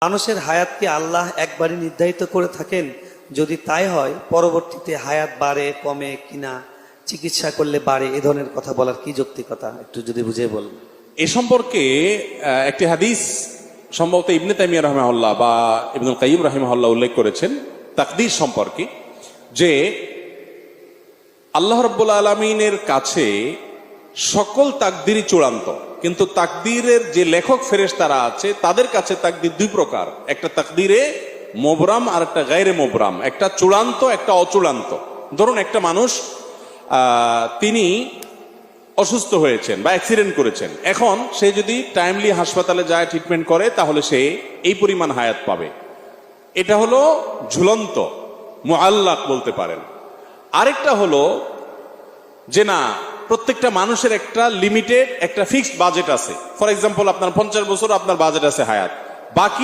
মানুষের হায়াতকে আল্লাহ একবারই নির্ধারিত করে থাকেন? যদি তাই হয়, পরবর্তীতে হায়াত বাড়ে কমে কিনা, চিকিৎসা করলে বাড়ে, এ ধরনের কথা বলার কি যৌক্তিকতা, একটু যদি বুঝিয়ে বলেন। এ সম্পর্কে একটি হাদিস সম্ভবত ইবনে তাইমিয়া রাহিমাহুল্লাহ বা ইবনুল কাইয়িম রাহিমাহুল্লাহ উল্লেখ করেছেন তাকদীর সম্পর্কে, যে আল্লাহ রাব্বুল আলামিনের কাছে সকল তাকদীরই চূড়ান্ত, কিন্তু তাকদীরের যে লেখক ফেরেশতারা আছে তাদের কাছে তাকদীর দুই প্রকার, একটা তাকদীরে মোবরাম আর একটা গায়রে মোবরাম, একটা চূড়ান্ত একটা অচূড়ান্ত। ধরুন একটা মানুষ তিনি অসুস্থ হয়েছেন বা অ্যাক্সিডেন্ট করেছেন, এখন সে যদি টাইমলি হাসপাতালে যায় ট্রিটমেন্ট করে তাহলে সে এই পরিমাণ হায়াত পাবে, এটা হলো ঝুলন্ত মুআল্লাক বলতে পারেন। আরেকটা হলো যে না, প্রত্যেকটা মানুষের একটা লিমিটেড একটা ফিক্সড বাজেট আছে। ফর এক্সাম্পল আপনার 50 বছর আপনার বাজেট আছে হায়াত, বাকি